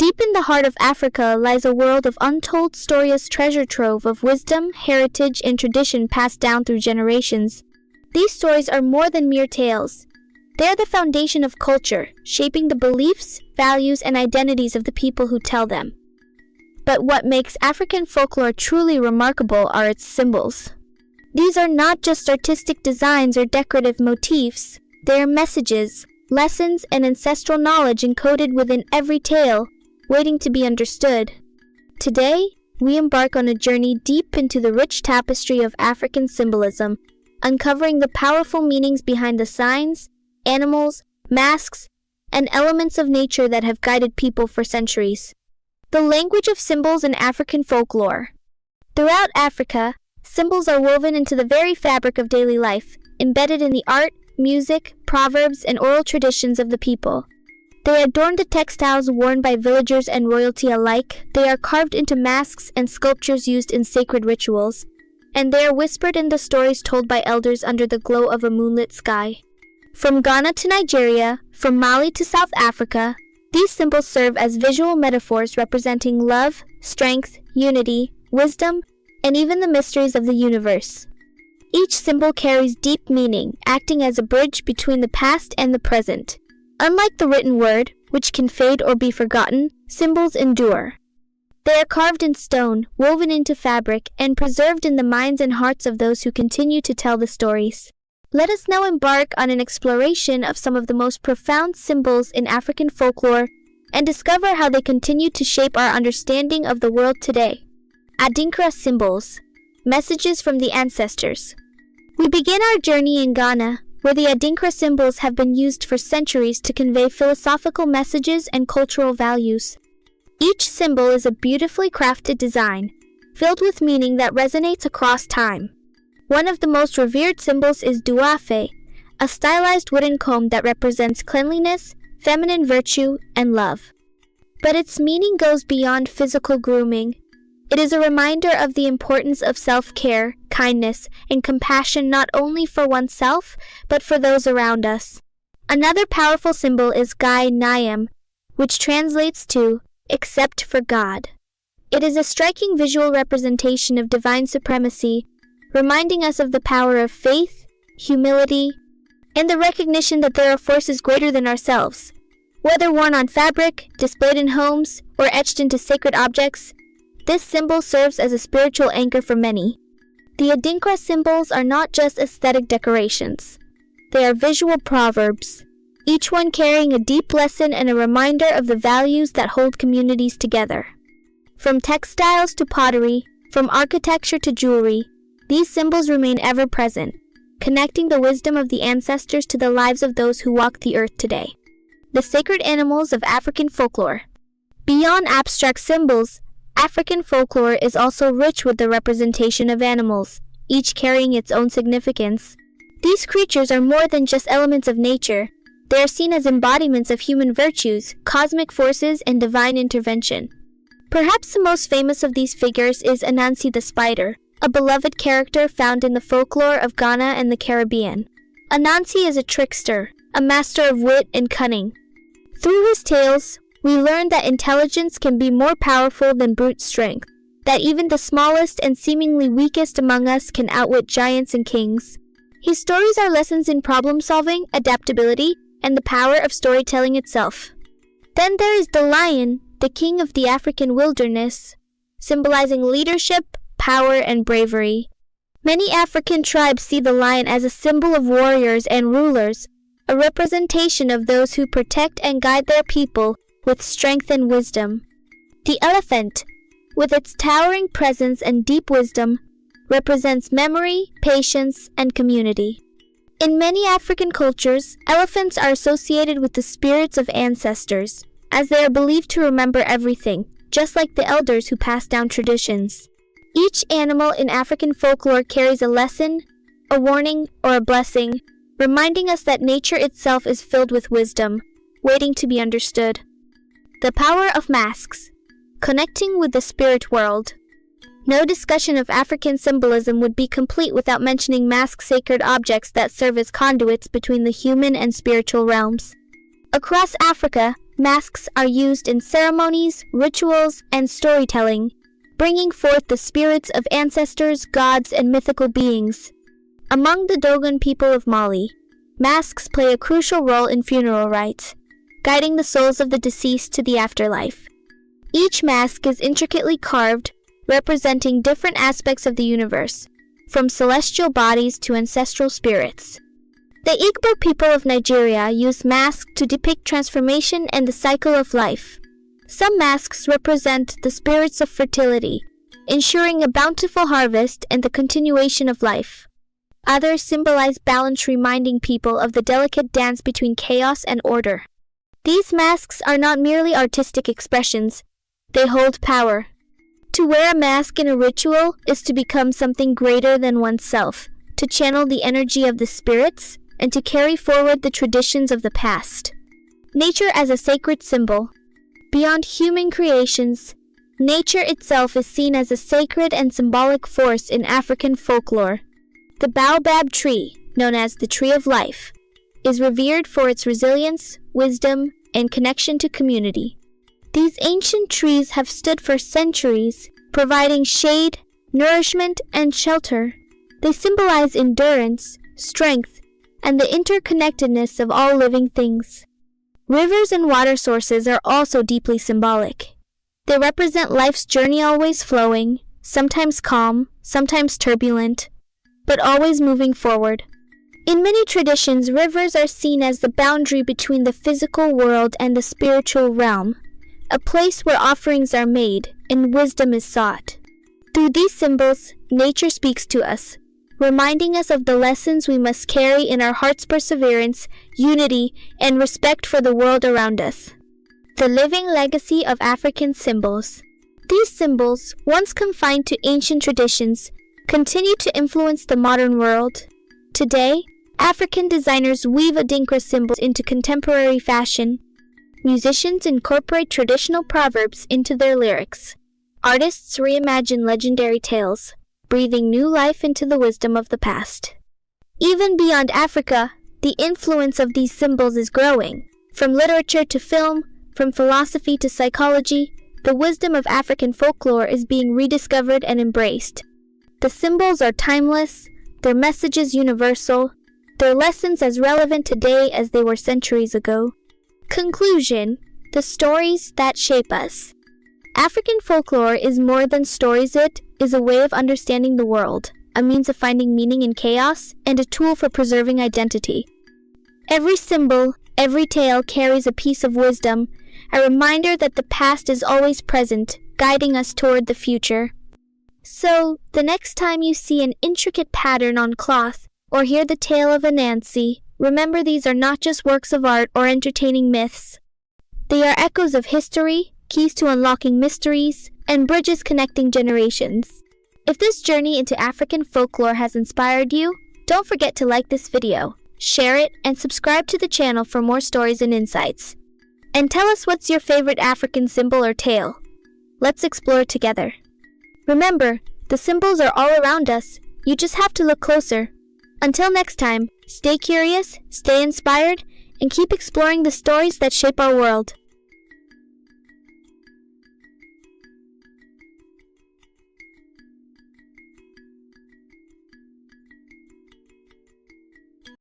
Deep in the heart of Africa lies a world of untold stories, treasure trove of wisdom, heritage, and tradition passed down through generations. These stories are more than mere tales. They are the foundation of culture, shaping the beliefs, values, and identities of the people who tell them. But what makes African folklore truly remarkable are its symbols. These are not just artistic designs or decorative motifs. They are messages, lessons, and ancestral knowledge encoded within every tale, waiting to be understood. Today, we embark on a journey deep into the rich tapestry of African symbolism, uncovering the powerful meanings behind the signs, animals, masks, and elements of nature that have guided people for centuries. The language of symbols in African folklore. Throughout Africa, symbols are woven into the very fabric of daily life, embedded in the art, music, proverbs, and oral traditions of the people. They adorn the textiles worn by villagers and royalty alike. They are carved into masks and sculptures used in sacred rituals, and they are whispered in the stories told by elders under the glow of a moonlit sky. From Ghana to Nigeria, from Mali to South Africa, these symbols serve as visual metaphors representing love, strength, unity, wisdom, and even the mysteries of the universe. Each symbol carries deep meaning, acting as a bridge between the past and the present. Unlike the written word, which can fade or be forgotten, symbols endure. They are carved in stone, woven into fabric, and preserved in the minds and hearts of those who continue to tell the stories. Let us now embark on an exploration of some of the most profound symbols in African folklore and discover how they continue to shape our understanding of the world today. Adinkra symbols, messages from the ancestors. We begin our journey in Ghana, where the Adinkra symbols have been used for centuries to convey philosophical messages and cultural values. Each symbol is a beautifully crafted design, filled with meaning that resonates across time. One of the most revered symbols is duafe, a stylized wooden comb that represents cleanliness, feminine virtue, and love. But its meaning goes beyond physical grooming. It is a reminder of the importance of self-care, kindness, and compassion not only for oneself, but for those around us. Another powerful symbol is Gai Nyam, which translates to, except for God. It is a striking visual representation of divine supremacy, reminding us of the power of faith, humility, and the recognition that there are forces greater than ourselves. Whether worn on fabric, displayed in homes, or etched into sacred objects, this symbol serves as a spiritual anchor for many. The Adinkra symbols are not just aesthetic decorations. They are visual proverbs, each one carrying a deep lesson and a reminder of the values that hold communities together. From textiles to pottery, from architecture to jewelry, these symbols remain ever present, connecting the wisdom of the ancestors to the lives of those who walk the earth today. The sacred animals of African folklore. Beyond abstract symbols, African folklore is also rich with the representation of animals, each carrying its own significance. These creatures are more than just elements of nature. They are seen as embodiments of human virtues, cosmic forces, and divine intervention. Perhaps the most famous of these figures is Anansi the Spider, a beloved character found in the folklore of Ghana and the Caribbean. Anansi is a trickster, a master of wit and cunning. Through his tales, we learn that intelligence can be more powerful than brute strength, that even the smallest and seemingly weakest among us can outwit giants and kings. His stories are lessons in problem-solving, adaptability, and the power of storytelling itself. Then there is the lion, the king of the African wilderness, symbolizing leadership, power, and bravery. Many African tribes see the lion as a symbol of warriors and rulers, a representation of those who protect and guide their people with strength and wisdom. The elephant, with its towering presence and deep wisdom, represents memory, patience, and community. In many African cultures, elephants are associated with the spirits of ancestors, as they are believed to remember everything, just like the elders who pass down traditions. Each animal in African folklore carries a lesson, a warning, or a blessing, reminding us that nature itself is filled with wisdom, waiting to be understood. The power of masks. Connecting with the spirit world. No discussion of African symbolism would be complete without mentioning masked sacred objects that serve as conduits between the human and spiritual realms. Across Africa, masks are used in ceremonies, rituals, and storytelling, bringing forth the spirits of ancestors, gods, and mythical beings. Among the Dogon people of Mali, masks play a crucial role in funeral rites, guiding the souls of the deceased to the afterlife. Each mask is intricately carved, representing different aspects of the universe, from celestial bodies to ancestral spirits. The Igbo people of Nigeria use masks to depict transformation and the cycle of life. Some masks represent the spirits of fertility, ensuring a bountiful harvest and the continuation of life. Others symbolize balance, reminding people of the delicate dance between chaos and order. These masks are not merely artistic expressions, they hold power. To wear a mask in a ritual is to become something greater than oneself, to channel the energy of the spirits, and to carry forward the traditions of the past. Nature as a sacred symbol. Beyond human creations, nature itself is seen as a sacred and symbolic force in African folklore. The Baobab tree, known as the Tree of Life, is revered for its resilience, wisdom, and connection to community. These ancient trees have stood for centuries, providing shade, nourishment, and shelter. They symbolize endurance, strength, and the interconnectedness of all living things. Rivers and water sources are also deeply symbolic. They represent life's journey, always flowing, sometimes calm, sometimes turbulent, but always moving forward. In many traditions, rivers are seen as the boundary between the physical world and the spiritual realm, a place where offerings are made and wisdom is sought. Through these symbols, nature speaks to us, reminding us of the lessons we must carry in our heart's perseverance, unity, and respect for the world around us. The living legacy of African symbols. These symbols, once confined to ancient traditions, continue to influence the modern world. Today, African designers weave Adinkra symbols into contemporary fashion. Musicians incorporate traditional proverbs into their lyrics. Artists reimagine legendary tales, breathing new life into the wisdom of the past. Even beyond Africa, the influence of these symbols is growing. From literature to film, from philosophy to psychology, the wisdom of African folklore is being rediscovered and embraced. The symbols are timeless, their messages universal, their lessons as relevant today as they were centuries ago. Conclusion: the stories that shape us. African folklore is more than stories. It is a way of understanding the world, a means of finding meaning in chaos, and a tool for preserving identity. Every symbol, every tale carries a piece of wisdom, a reminder that the past is always present, guiding us toward the future. So, the next time you see an intricate pattern on cloth or hear the tale of Anansi, remember these are not just works of art or entertaining myths. They are echoes of history, keys to unlocking mysteries, and bridges connecting generations. If this journey into African folklore has inspired you, don't forget to like this video, share it, and subscribe to the channel for more stories and insights. And tell us, what's your favorite African symbol or tale? Let's explore together. Remember, the symbols are all around us. You just have to look closer. Until next time, stay curious, stay inspired, and keep exploring the stories that shape our world.